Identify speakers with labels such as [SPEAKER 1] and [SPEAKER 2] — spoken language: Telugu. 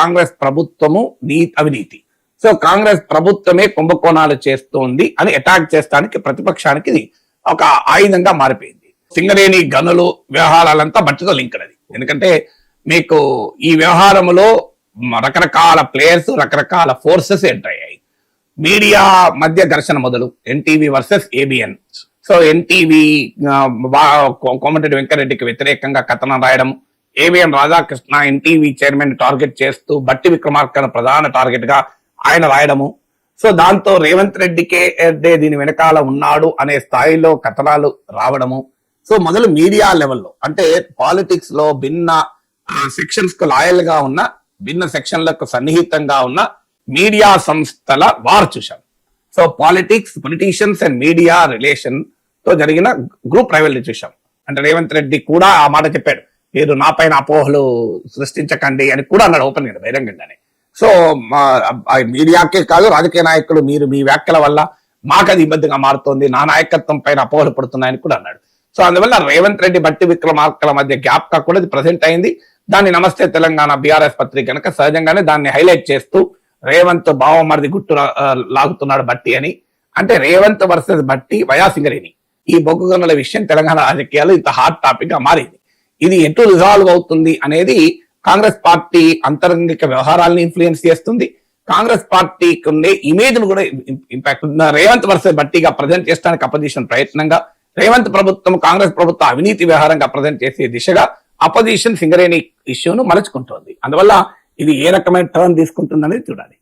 [SPEAKER 1] కాంగ్రెస్ ప్రభుత్వము అవినీతి. సో కాంగ్రెస్ ప్రభుత్వమే కుంభకోణాలు చేస్తోంది అని అటాక్ చేస్తానికి ప్రతిపక్షానికి ఇది ఒక ఆయుధంగా మారిపోయింది. సింగరేణి గనులు వ్యవహారాలంతా బట్టితో లింక్డ్ అది. ఎందుకంటే మీకు ఈ వ్యవహారంలో రకరకాల ప్లేయర్స్, రకరకాల ఫోర్సెస్ ఎంటర్ అయ్యాయి. మీడియా మధ్య ఘర్షణ మొదలు, NTV versus ABN. So NTV Komatireddy వెంకరెడ్డికి వ్యతిరేకంగా కథనం రాయడం, ABN Radhakrishna NTV chairman target చేస్తూ బట్టి విక్రమార్కను ప్రధాన టార్గెట్ గా ఆయన రాయడము. సో దాంతో రేవంత్ రెడ్డికే దీని వెనకాల ఉన్నాడు అనే స్థాయిలో కథనాలు రావడము. సో మొదలు మీడియా లెవెల్లో, అంటే పాలిటిక్స్ లో భిన్న సెక్షన్స్ కు లాయల్ గా ఉన్న, భిన్న సెక్షన్లకు సన్నిహితంగా ఉన్న మీడియా సంస్థల వార్ చూశాం. So politics, politicians and media relation తో జరిగిన గ్రూప్ రైవల్రీ చూశాం. అంటే రేవంత్ రెడ్డి కూడా ఆ మాట చెప్పాడు, మీరు నా పైన అపోహలు సృష్టించకండి అని కూడా అన్నాడు ఓపెన్ గా, బహిరంగంగానే. సో మీడియాకే కాదు, రాజకీయ నాయకులు మీరు మీ వ్యాఖ్యల వల్ల మాకు అది ఇబ్బందిగా మారుతోంది, నా నాయకత్వం పైన అపోహలు పడుతున్నాయని కూడా అన్నాడు. సో అందువల్ల రేవంత్ రెడ్డి బట్టి విక్రమార్కల మధ్య గ్యాప్ గా కూడా ఇది ప్రజెంట్ అయింది. దాన్ని నమస్తే తెలంగాణ బీఆర్ఎస్ పత్రిక కనుక సహజంగానే దాన్ని హైలైట్ చేస్తూ రేవంత్ బావమరిది గుట్టు లాగుతున్నాడు బట్టి అని. అంటే రేవంత్ వర్సెస్ బట్టి వయా సింగరేణి, ఈ బొగ్గు గనుల విషయం తెలంగాణ రాజకీయాలు ఇంత హాట్ టాపిక్ గా మారింది. ఇది ఎటు రిజాల్వ్ అవుతుంది అనేది కాంగ్రెస్ పార్టీ అంతరంగిక వ్యవహారాలను ఇన్ఫ్లుయెన్స్ చేస్తుంది. కాంగ్రెస్ పార్టీకి ఉండే ఇమేజ్ ను కూడా ఇంపాక్ట్. రేవంత్ వర్సెస్ బట్టిగా ప్రజెంట్ చేయడానికి అపోజిషన్ ప్రయత్నంగా, రేవంత్ ప్రభుత్వం కాంగ్రెస్ ప్రభుత్వ అవినీతి వ్యవహారంగా ప్రజెంట్ చేసే దిశగా అపోజిషన్ సింగరేణి ఇష్యూను మలుచుకుంటోంది. అందువల్ల ఇది ఏ రకమైన టర్న్ తీసుకుంటుందనేది చూడాలి.